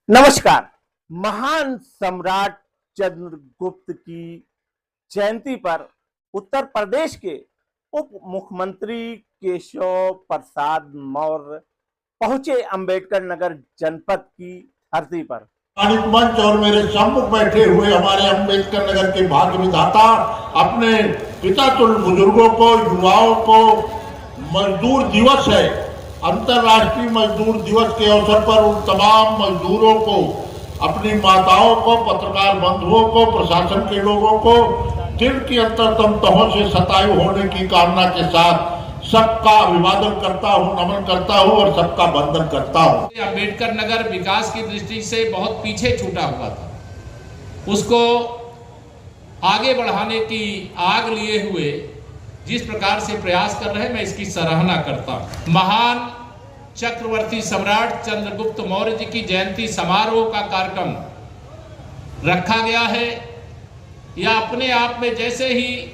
नमस्कार। महान सम्राट चंद्रगुप्त की जयंती पर उत्तर प्रदेश के उप मुख्यमंत्री केशव प्रसाद मौर्य पहुंचे अंबेडकर नगर जनपद की धरती पर। मंच और मेरे सम्मुख बैठे हुए हमारे अंबेडकर नगर के भाग्य विधाता अपने पिता तुल्य बुजुर्गों को, युवाओं को मजदूर दिवस है, अंतर्राष्ट्रीय मजदूर दिवस के अवसर पर उन तमाम मजदूरों को, अपनी माताओं को, पत्रकार बंधुओं को, प्रशासन के लोगों को दिल की अंतरतम तहों से सताए होने की कामना के साथ सबका अभिवादन करता हूं, नमन करता हूं और सबका वंदन करता हूं। अंबेडकर नगर विकास की दृष्टि से बहुत पीछे छूटा हुआ था, उसको आगे बढ़ाने की आग लिए हुए जिस प्रकार से प्रयास कर रहे हैं, मैं इसकी सराहना करता हूं। महान चक्रवर्ती सम्राट चंद्रगुप्त मौर्य जी की जयंती समारोह का कार्यक्रम रखा गया है। यह अपने आप में जैसे ही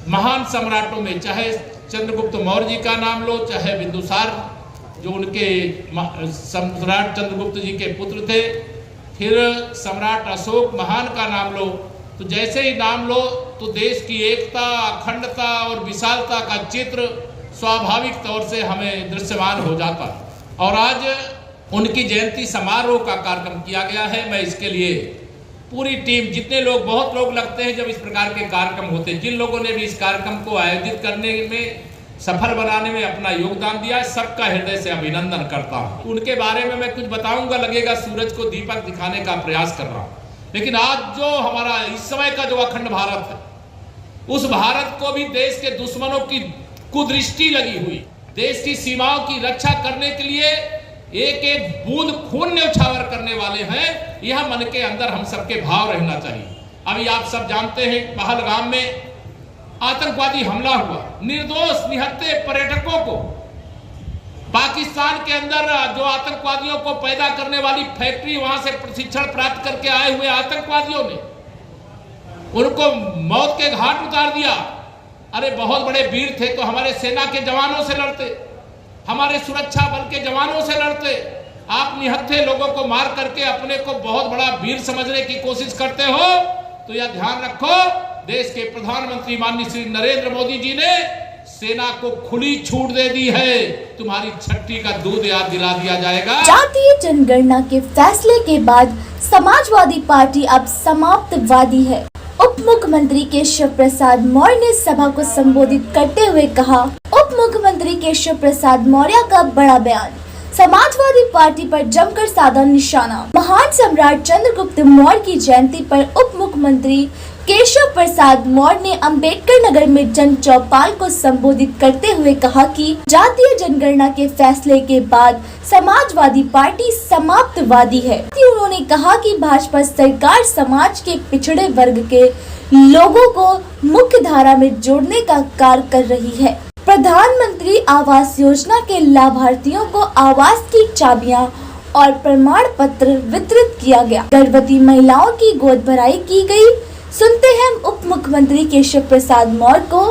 महान सम्राटों में, चाहे चंद्रगुप्त मौर्य जी का नाम लो, चाहे बिंदुसार जो उनके सम्राट चंद्रगुप्त जी के पुत्र थे, फिर सम्राट अशोक महान का नाम लो, तो जैसे ही नाम लो तो देश की एकता, अखंडता और विशालता का चित्र स्वाभाविक तौर से हमें दृश्यमान हो जाता। और आज उनकी जयंती समारोह का कार्यक्रम किया गया है। मैं इसके लिए पूरी टीम, जितने लोग, बहुत लोग लगते हैं जब इस प्रकार के कार्यक्रम होते हैं, जिन लोगों ने भी इस कार्यक्रम को आयोजित करने में, सफल बनाने में अपना योगदान दिया है, सबका हृदय से अभिनंदन करता हूँ। उनके बारे में मैं कुछ बताऊंगा, लगेगा सूरज को दीपक दिखाने का प्रयास कर रहा हूँ, लेकिन आज जो हमारा इस समय का जो अखंड भारत है, उस भारत को भी देश के दुश्मनों की कुदृष्टि लगी हुई, देश की सीमाओं की रक्षा करने के लिए एक एक बूंद खून न्यौछावर करने वाले हैं। यह मन के अंदर हम सबके भाव रहना चाहिए। अभी आप सब जानते हैं, पहलगाम में आतंकवादी हमला हुआ, निर्दोष निहत्थे पर्यटकों को पाकिस्तान के अंदर जो आतंकवादियों को पैदा करने वाली फैक्ट्री, वहां से प्रशिक्षण प्राप्त करके आए हुए आतंकवादियों ने उनको मौत के घाट उतार दिया। अरे बहुत बड़े वीर थे तो हमारे सेना के जवानों से लड़ते, हमारे सुरक्षा बल के जवानों से लड़ते। आप निहत्थे लोगों को मार करके अपने को बहुत बड़ा वीर समझने की कोशिश करते हो, तो यह ध्यान रखो, देश के प्रधानमंत्री माननीय श्री नरेंद्र मोदी जी ने सेना को खुली छूट दे दी है। तुम्हारी छठी का दूध याद दिला दिया जाएगा। जातीय जनगणना के फैसले के बाद समाजवादी पार्टी अब समाप्तवादी है। उप मुख्यमंत्री केशव प्रसाद मौर्य ने सभा को संबोधित करते हुए कहा। उप मुख्यमंत्री केशव प्रसाद मौर्य का बड़ा बयान, समाजवादी पार्टी पर जमकर साधा निशाना। महान सम्राट चंद्रगुप्त मौर्य की जयंती पर उप मुख्यमंत्री केशव प्रसाद मौर्य ने अंबेडकर नगर में जन चौपाल को संबोधित करते हुए कहा कि जातीय जनगणना के फैसले के बाद समाजवादी पार्टी समाप्तवादी है। उन्होंने कहा कि भाजपा सरकार समाज के पिछड़े वर्ग के लोगों को मुख्य धारा में जोड़ने का कार्य कर रही है। प्रधानमंत्री आवास योजना के लाभार्थियों को आवास की चाबियां और प्रमाण पत्र वितरित किया गया। गर्भवती महिलाओं की गोद भराई की गई। सुनते हैं उप मुख्यमंत्री केशव प्रसाद मौर्य को,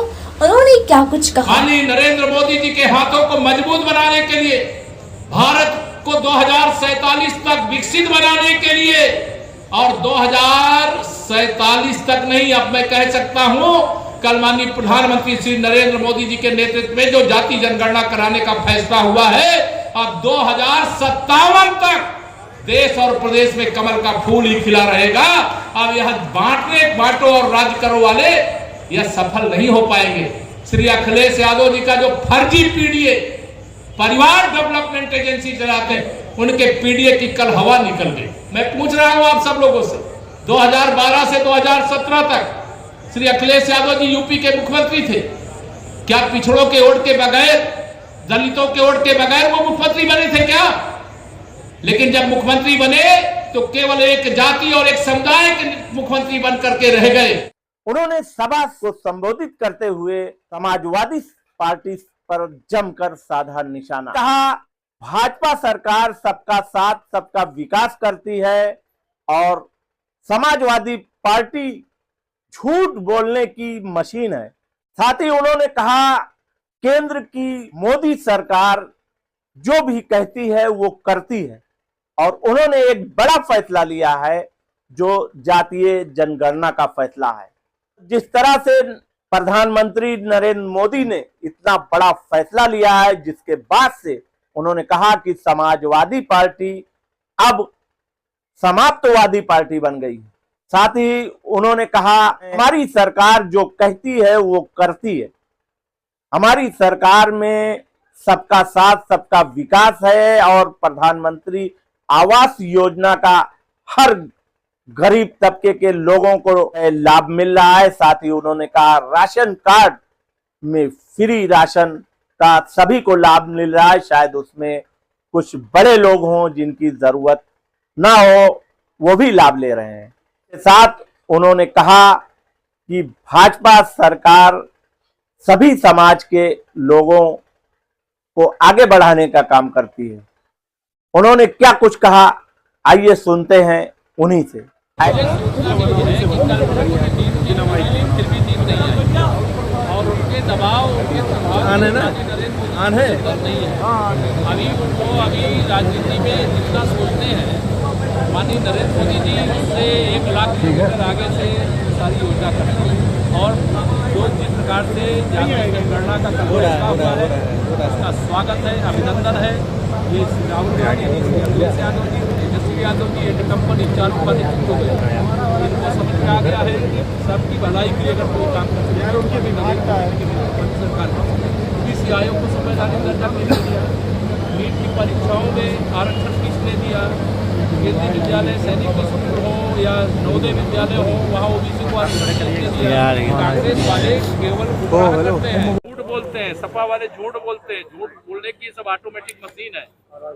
उन्होंने क्या कुछ कहा। माननीय नरेंद्र मोदी जी के हाथों को मजबूत बनाने के लिए, भारत को 2047 तक विकसित बनाने के लिए, और 2047 तक नहीं, अब मैं कह सकता हूं, कल माननीय प्रधानमंत्री श्री नरेंद्र मोदी जी के नेतृत्व में जो जाति जनगणना कराने का फैसला हुआ है, अब 2057 तक देश और प्रदेश में कमल का फूल ही खिला रहेगा। अब यह बांटो और राज करो वाले यह सफल नहीं हो पाएंगे। श्री अखिलेश यादव जी का जो फर्जी पीडीए, परिवार डेवलपमेंट एजेंसी चलाते हैं, उनके पीडीए की कल हवा निकल गई। मैं पूछ रहा हूं आप सब लोगों से, 2012 से 2017 तक श्री अखिलेश यादव जी यूपी के मुख्यमंत्री थे। क्या पिछड़ों के वोट के बगैर, दलितों के वोट के बगैर वो मुख्यमंत्री बने थे क्या? लेकिन जब मुख्यमंत्री बने तो केवल एक जाति और एक समुदाय के मुख्यमंत्री बन करके रह गए। उन्होंने सभा को संबोधित करते हुए समाजवादी पार्टी पर जमकर साधा निशाना। कहा, भाजपा सरकार सबका साथ, सबका विकास करती है और समाजवादी पार्टी झूठ बोलने की मशीन है। साथ ही उन्होंने कहा, केंद्र की मोदी सरकार जो भी कहती है वो करती है और उन्होंने एक बड़ा फैसला लिया है जो जातीय जनगणना का फैसला है। जिस तरह से प्रधानमंत्री नरेंद्र मोदी ने इतना बड़ा फैसला लिया है, जिसके बाद से उन्होंने कहा कि समाजवादी पार्टी अब समाप्तवादी पार्टी बन गई। साथ ही उन्होंने कहा हमारी सरकार जो कहती है वो करती है। हमारी सरकार में सबका साथ सबका विकास है और प्रधानमंत्री आवास योजना का हर गरीब तबके के लोगों को लाभ मिल रहा है। साथ ही उन्होंने कहा राशन कार्ड में फ्री राशन का सभी को लाभ मिल रहा है। शायद उसमें कुछ बड़े लोग हों जिनकी जरूरत ना हो, वो भी लाभ ले रहे हैं। साथ उन्होंने कहा कि भाजपा सरकार सभी समाज के लोगों को आगे बढ़ाने का काम करती है। उन्होंने क्या कुछ कहा, आइए सुनते हैं उन्हीं से। और उनके दबाव आने अभी उनको अभी राजनीति में जितना सोचते हैं, माननीय नरेंद्र मोदी जी उससे 1 लाख किलोमीटर आगे से सारी योजना करते हैं। और जो जिस प्रकार से जातीय जनगणना का फैसला हुआ है उसका स्वागत है, अभिनंदन है। ये राहुल गांधी जी, अखिलेश यादव जी, तेजस्वी यादव जी, एक कंपनी चालू करने शुरू हो गए। इनको समझ में आ गया है कि सबकी भलाई के लिए अगर कोई काम करते हैं उनके भी नागरिकता है कि सरकार OBC आयोग को संवैधानिक दर्जा किसने दिया, नीट की परीक्षाओं में आरक्षण किसने दिया, केंद्रीय विद्यालय सैनिक स्कूल हो या नवोदय विद्यालय हो वहाँ OBC को आरक्षण किसने दिया। कांग्रेस वाले केवल करते हैं, झूठ बोलते हैं, सपा वाले झूठ बोलते हैं। झूठ बोलने की सब ऑटोमेटिक मशीन है,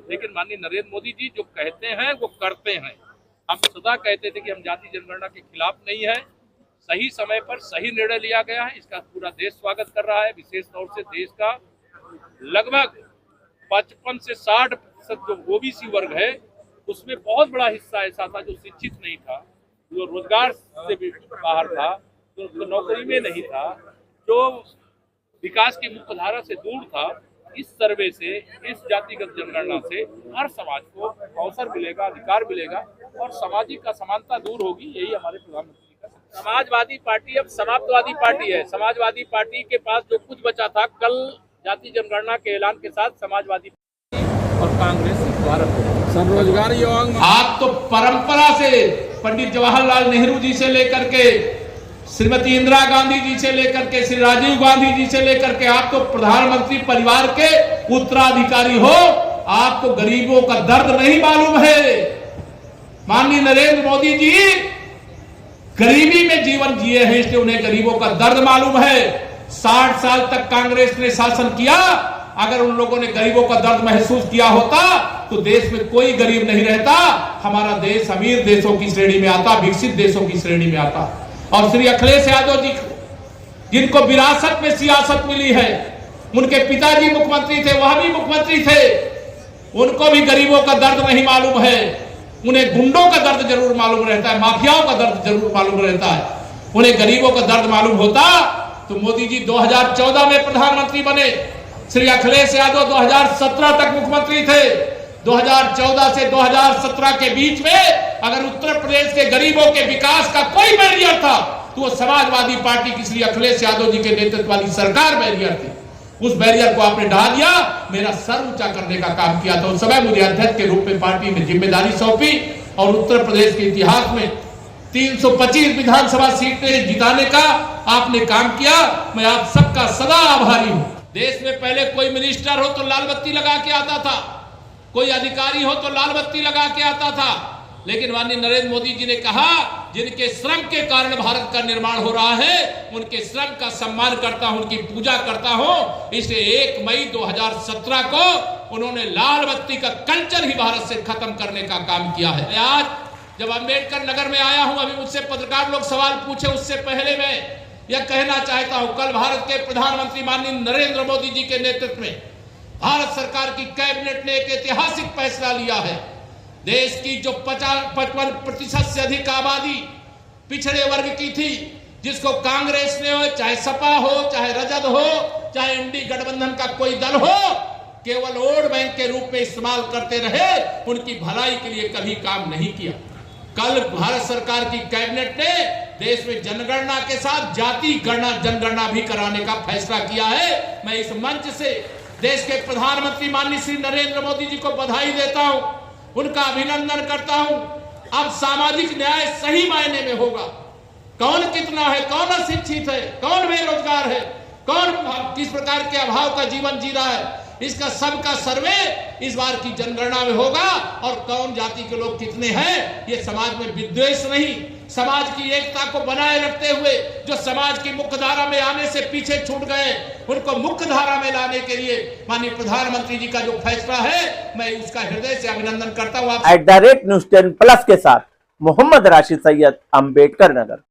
लेकिन माननीय नरेंद्र मोदी जी जो कहते हैं वो करते हैं। हम सदा कहते थे कि हम जाति जनगणना के खिलाफ नहीं है। सही समय पर सही निर्णय लिया गया है, इसका पूरा देश स्वागत कर रहा है। विशेष तौर से देश का लगभग 55 से 60% जो OBC वर्ग है उसमें बहुत बड़ा हिस्सा ऐसा था जो शिक्षित नहीं था, जो रोजगार से भी बाहर था, जो नौकरी में नहीं था, जो विकास की मुख्य धारा से दूर था। इस सर्वे से, इस जातिगत जनगणना से हर समाज को अवसर मिलेगा, अधिकार मिलेगा और सामाजिक असमानता दूर होगी। यही हमारे प्रधानमंत्री का। समाजवादी पार्टी अब समाप्तवादी पार्टी है। समाजवादी पार्टी के पास जो कुछ बचा था, कल जाति जनगणना के ऐलान के साथ समाजवादी पार्टी और कांग्रेस भारत स्वरोजगार आप तो परंपरा से पंडित जवाहरलाल नेहरू जी से लेकर के श्रीमती इंदिरा गांधी जी से लेकर के श्री राजीव गांधी जी से लेकर के आप तो प्रधानमंत्री परिवार के उत्तराधिकारी हो। आपको गरीबों का दर्द नहीं मालूम है। माननीय नरेंद्र मोदी जी गरीबी में जीवन जिए हैं, इसलिए उन्हें गरीबों का दर्द मालूम है। 60 साल तक कांग्रेस ने शासन किया। अगर उन लोगों ने गरीबों का दर्द महसूस किया होता तो देश में कोई गरीब नहीं रहता। हमारा देश अमीर देशों की श्रेणी में आता, विकसित देशों की श्रेणी में आता। और श्री अखिलेश यादव जी जिनको विरासत में सियासत मिली है, उनके पिताजी मुख्यमंत्री थे, वह भी मुख्यमंत्री थे, उनको भी गरीबों का दर्द नहीं मालूम है। उन्हें गुंडों का दर्द जरूर मालूम रहता है, माफियाओं का दर्द जरूर मालूम रहता है। उन्हें गरीबों का दर्द मालूम होता तो मोदी जी 2014 में प्रधानमंत्री बने। श्री अखिलेश यादव 2017 तक मुख्यमंत्री थे। 2014 से 2017 के बीच में अगर उत्तर प्रदेश के गरीबों के विकास का कोई बैरियर था तो वो समाजवादी पार्टी की श्री अखिलेश यादव जी के नेतृत्व वाली सरकार बैरियर थी। उस बैरियर को आपने ढा दिया, मेरा सर ऊंचा करने का काम किया था। उस समय मुझे अध्यक्ष के रूप में पार्टी में जिम्मेदारी सौंपी और उत्तर प्रदेश के इतिहास में 325 विधानसभा सीटें जिताने का आपने काम किया। मैं आप सबका सदा आभारी हूं। देश में पहले कोई मिनिस्टर हो तो लाल बत्ती लगा के आता था, कोई अधिकारी हो तो लाल बत्ती लगा के आता था। लेकिन माननीय नरेंद्र मोदी जी ने कहा जिनके श्रम के कारण भारत का निर्माण हो रहा है, उनके श्रम का सम्मान करता हूं, उनकी पूजा करता हूं। इसलिए 1 मई 2017 को उन्होंने लाल बत्ती का कल्चर ही भारत से खत्म करने का काम किया है। आज जब अंबेडकर नगर में आया हूं, अभी मुझसे पत्रकार लोग सवाल पूछे, उससे पहले मैं यह कहना चाहता हूं, कल भारत के प्रधानमंत्री माननीय नरेंद्र मोदी जी के नेतृत्व में भारत सरकार की कैबिनेट ने एक ऐतिहासिक फैसला लिया है। देश की जो 55% से अधिक आबादी पिछड़े वर्ग की थी, जिसको कांग्रेस ने हो, चाहे सपा हो, चाहे रजद हो, चाहे इंडी गठबंधन का कोई दल हो, केवल वोट बैंक के रूप में इस्तेमाल करते रहे, उनकी भलाई के लिए कभी काम नहीं किया। कल भारत सरकार की कैबिनेट ने देश में जनगणना के साथ जाति जनगणना भी कराने का फैसला किया है। मैं इस मंच से देश के प्रधानमंत्री माननीय श्री नरेंद्र मोदी जी को बधाई देता हूं, उनका अभिनंदन करता हूं। अब सामाजिक न्याय सही मायने में होगा। कौन कितना है, कौन अशिक्षित है, कौन बेरोजगार है, कौन किस प्रकार के अभाव का जीवन जी रहा है, इसका सबका सर्वे इस बार की जनगणना में होगा। और कौन जाति के लोग कितने हैं, ये समाज में विद्वेष नहीं, समाज की एकता को बनाए रखते हुए जो समाज की मुख्य धारा में आने से पीछे छूट गए, उनको मुख्य धारा में लाने के लिए माननीय प्रधानमंत्री जी का जो फैसला है, मैं उसका हृदय से अभिनंदन करता हूँ। @News10+ के साथ मोहम्मद राशिद सैयद, अम्बेडकर नगर।